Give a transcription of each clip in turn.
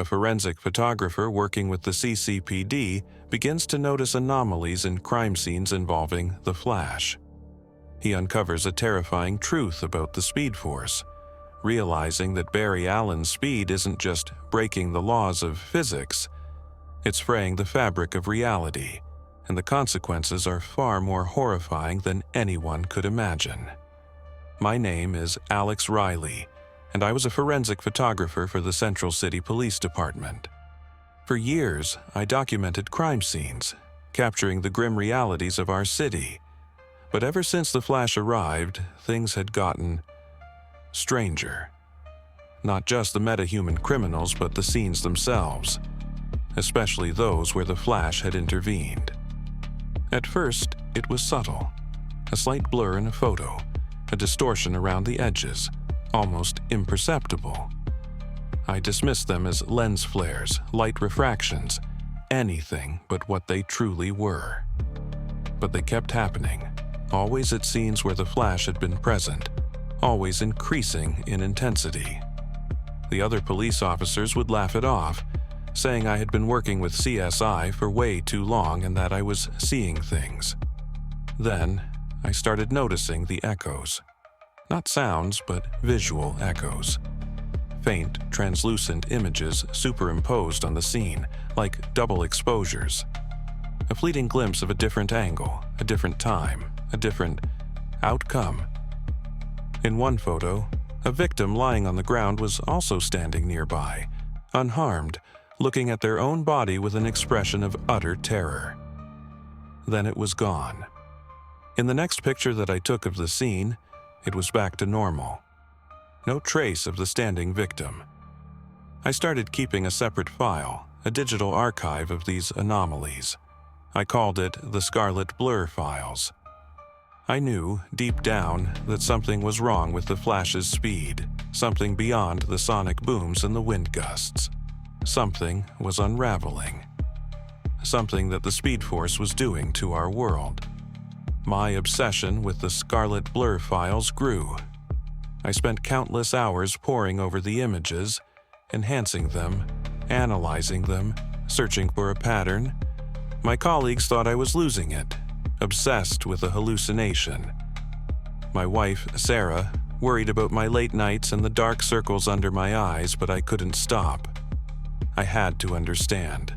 A forensic photographer working with the CCPD begins to notice anomalies in crime scenes involving the Flash. He uncovers a terrifying truth about the Speed Force, realizing that Barry Allen's speed isn't just breaking the laws of physics, it's fraying the fabric of reality, and the consequences are far more horrifying than anyone could imagine. My name is Alex Riley, and I was a forensic photographer for the Central City Police Department. For years, I documented crime scenes, capturing the grim realities of our city. But ever since the Flash arrived, things had gotten stranger. Not just the metahuman criminals, but the scenes themselves, especially those where the Flash had intervened. At first, it was subtle. A slight blur in a photo, a distortion around the edges, almost imperceptible. I dismissed them as lens flares, light refractions, anything but what they truly were. But they kept happening, always at scenes where the Flash had been present, always increasing in intensity. The other police officers would laugh it off, saying I had been working with CSI for way too long and that I was seeing things. Then, I started noticing the echoes. Not sounds, but visual echoes. Faint, translucent images superimposed on the scene, like double exposures. A fleeting glimpse of a different angle, a different time, a different outcome. In one photo, a victim lying on the ground was also standing nearby, unharmed, looking at their own body with an expression of utter terror. Then it was gone. In the next picture that I took of the scene, it was back to normal. No trace of the standing victim. I started keeping a separate file, a digital archive of these anomalies. I called it the Scarlet Blur files. I knew, deep down, that something was wrong with the Flash's speed, something beyond the sonic booms and the wind gusts. Something was unraveling. Something that the Speed Force was doing to our world. My obsession with the Scarlet Blur files grew. I spent countless hours poring over the images, enhancing them, analyzing them, searching for a pattern. My colleagues thought I was losing it, obsessed with a hallucination. My wife, Sarah, worried about my late nights and the dark circles under my eyes, but I couldn't stop. I had to understand.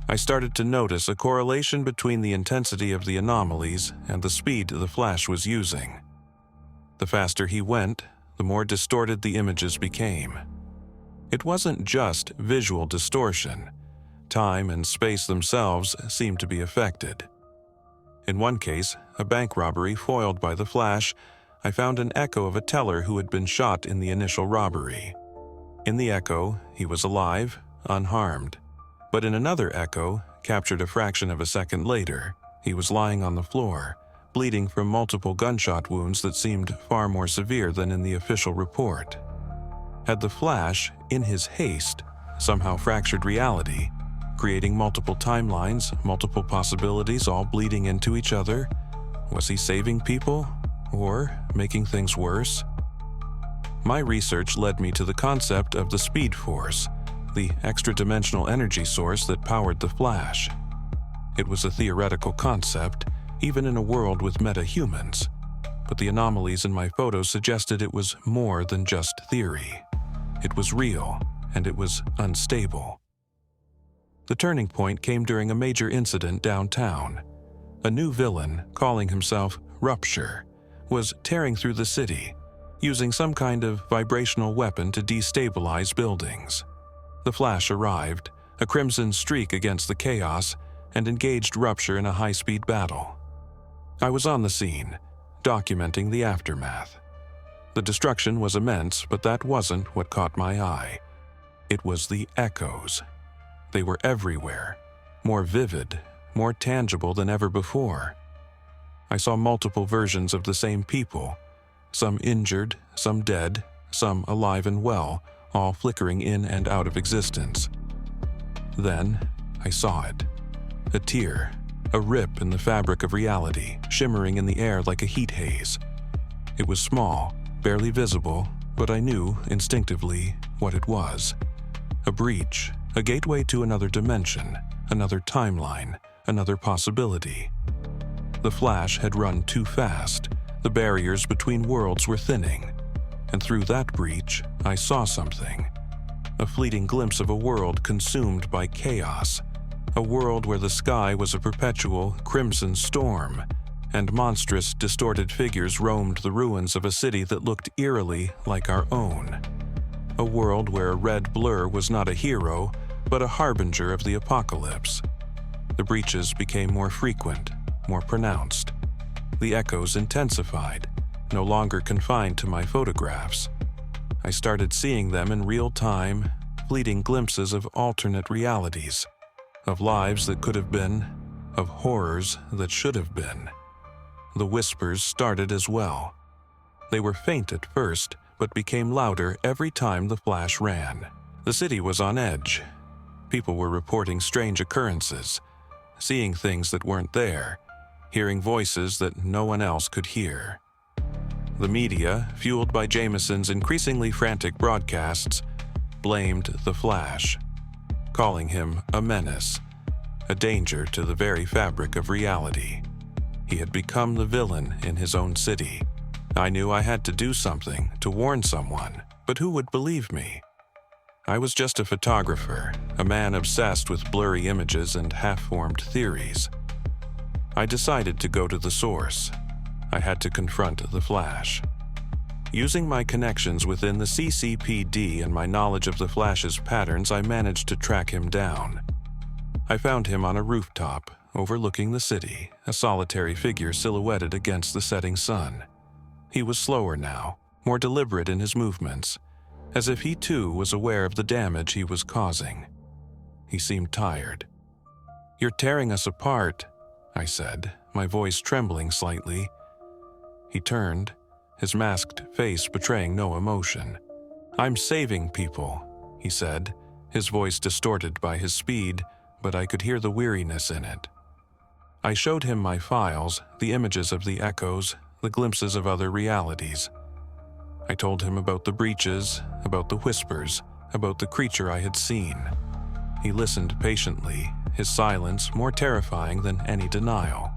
I started to notice a correlation between the intensity of the anomalies and the speed the Flash was using. The faster he went, the more distorted the images became. It wasn't just visual distortion. Time and space themselves seemed to be affected. In one case, a bank robbery foiled by the Flash, I found an echo of a teller who had been shot in the initial robbery. In the echo, he was alive, unharmed. But in another echo, captured a fraction of a second later, he was lying on the floor, bleeding from multiple gunshot wounds that seemed far more severe than in the official report. Had the Flash, in his haste, somehow fractured reality, creating multiple timelines, multiple possibilities all bleeding into each other? Was he saving people, or making things worse? My research led me to the concept of the Speed Force, the extra-dimensional energy source that powered the Flash. It was a theoretical concept, even in a world with meta-humans, but the anomalies in my photos suggested it was more than just theory. It was real, and it was unstable. The turning point came during a major incident downtown. A new villain, calling himself Rupture, was tearing through the city, using some kind of vibrational weapon to destabilize buildings. The Flash arrived, a crimson streak against the chaos, and engaged Rupture in a high-speed battle. I was on the scene, documenting the aftermath. The destruction was immense, but that wasn't what caught my eye. It was the echoes. They were everywhere, more vivid, more tangible than ever before. I saw multiple versions of the same people, some injured, some dead, some alive and well, all flickering in and out of existence. Then, I saw it. A tear, a rip in the fabric of reality, shimmering in the air like a heat haze. It was small, barely visible, but I knew, instinctively, what it was. A breach, a gateway to another dimension, another timeline, another possibility. The Flash had run too fast. The barriers between worlds were thinning. And through that breach, I saw something. A fleeting glimpse of a world consumed by chaos. A world where the sky was a perpetual crimson storm, and monstrous, distorted figures roamed the ruins of a city that looked eerily like our own. A world where a red blur was not a hero, but a harbinger of the apocalypse. The breaches became more frequent, more pronounced. The echoes intensified, no longer confined to my photographs. I started seeing them in real time, fleeting glimpses of alternate realities, of lives that could have been, of horrors that should have been. The whispers started as well. They were faint at first, but became louder every time the Flash ran. The city was on edge. People were reporting strange occurrences, seeing things that weren't there, hearing voices that no one else could hear. The media, fueled by Jameson's increasingly frantic broadcasts, blamed the Flash, calling him a menace, a danger to the very fabric of reality. He had become the villain in his own city. I knew I had to do something to warn someone, but who would believe me? I was just a photographer, a man obsessed with blurry images and half-formed theories. I decided to go to the source. I had to confront the Flash. Using my connections within the CCPD and my knowledge of the Flash's patterns, I managed to track him down. I found him on a rooftop, overlooking the city, a solitary figure silhouetted against the setting sun. He was slower now, more deliberate in his movements, as if he too was aware of the damage he was causing. He seemed tired. "You're tearing us apart," I said, my voice trembling slightly. He turned, his masked face betraying no emotion. "I'm saving people," he said, his voice distorted by his speed, but I could hear the weariness in it. I showed him my files, the images of the echoes, the glimpses of other realities. I told him about the breaches, about the whispers, about the creature I had seen. He listened patiently, his silence more terrifying than any denial.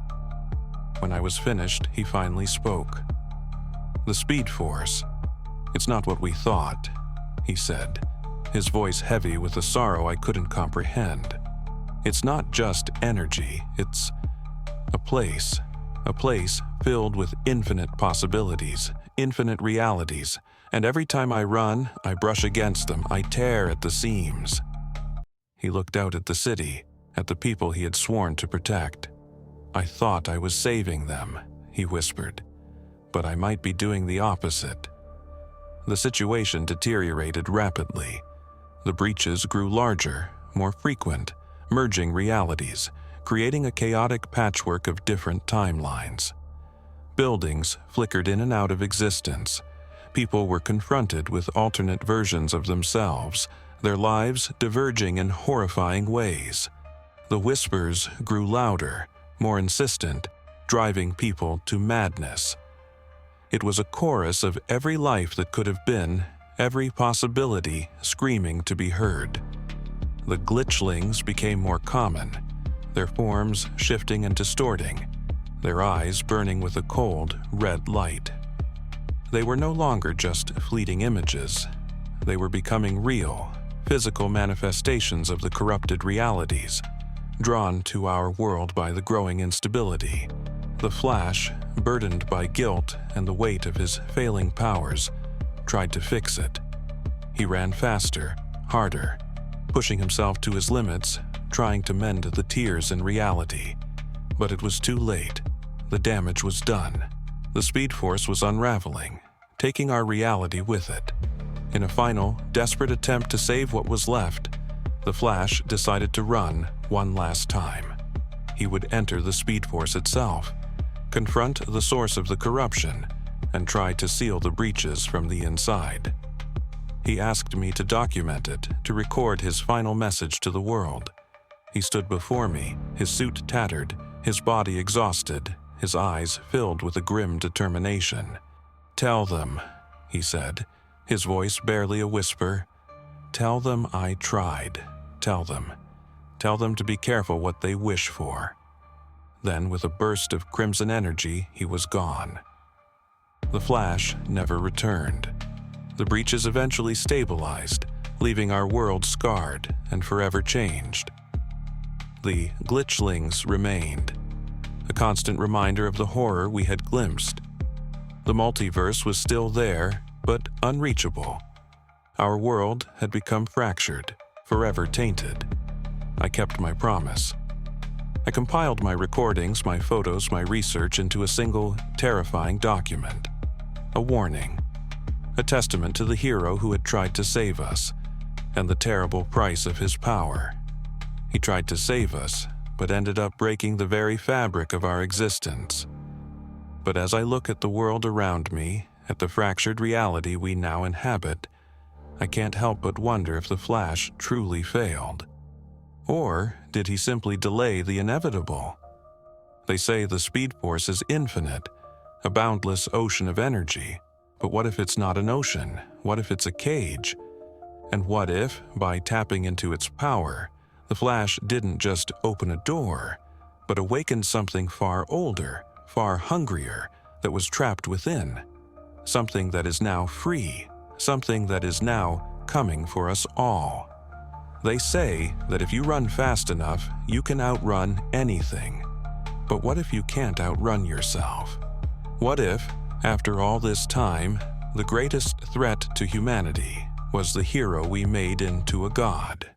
When I was finished, he finally spoke. "The Speed Force. It's not what we thought," he said, his voice heavy with a sorrow I couldn't comprehend. "It's not just energy, it's a place filled with infinite possibilities, infinite realities, and every time I run, I brush against them, I tear at the seams." He looked out at the city, at the people he had sworn to protect. "I thought I was saving them," he whispered, "but I might be doing the opposite." The situation deteriorated rapidly. The breaches grew larger, more frequent, merging realities, creating a chaotic patchwork of different timelines. Buildings flickered in and out of existence. People were confronted with alternate versions of themselves, their lives diverging in horrifying ways. The whispers grew louder, more insistent, driving people to madness. It was a chorus of every life that could have been, every possibility screaming to be heard. The glitchlings became more common, their forms shifting and distorting, their eyes burning with a cold, red light. They were no longer just fleeting images. They were becoming real, physical manifestations of the corrupted realities, drawn to our world by the growing instability. The Flash, burdened by guilt and the weight of his failing powers, tried to fix it. He ran faster, harder, pushing himself to his limits, trying to mend the tears in reality. But it was too late. The damage was done. The Speed Force was unraveling, taking our reality with it. In a final, desperate attempt to save what was left, the Flash decided to run one last time. He would enter the Speed Force itself, confront the source of the corruption, and try to seal the breaches from the inside. He asked me to document it, to record his final message to the world. He stood before me, his suit tattered, his body exhausted, his eyes filled with a grim determination. "Tell them," he said, his voice barely a whisper, "Tell them I tried. Tell them. Tell them to be careful what they wish for." Then, with a burst of crimson energy, he was gone. The Flash never returned. The breaches eventually stabilized, leaving our world scarred and forever changed. The glitchlings remained, a constant reminder of the horror we had glimpsed. The multiverse was still there, but unreachable. Our world had become fractured, forever tainted. I kept my promise. I compiled my recordings, my photos, my research into a single, terrifying document. A warning. A testament to the hero who had tried to save us, and the terrible price of his power. He tried to save us, but ended up breaking the very fabric of our existence. But as I look at the world around me, at the fractured reality we now inhabit, I can't help but wonder if the Flash truly failed. Or did he simply delay the inevitable? They say the Speed Force is infinite, a boundless ocean of energy. But what if it's not an ocean? What if it's a cage? And what if, by tapping into its power, the Flash didn't just open a door, but awakened something far older, far hungrier, that was trapped within? Something that is now free, something that is now coming for us all. They say that if you run fast enough, you can outrun anything. But what if you can't outrun yourself? What if, after all this time, the greatest threat to humanity was the hero we made into a god?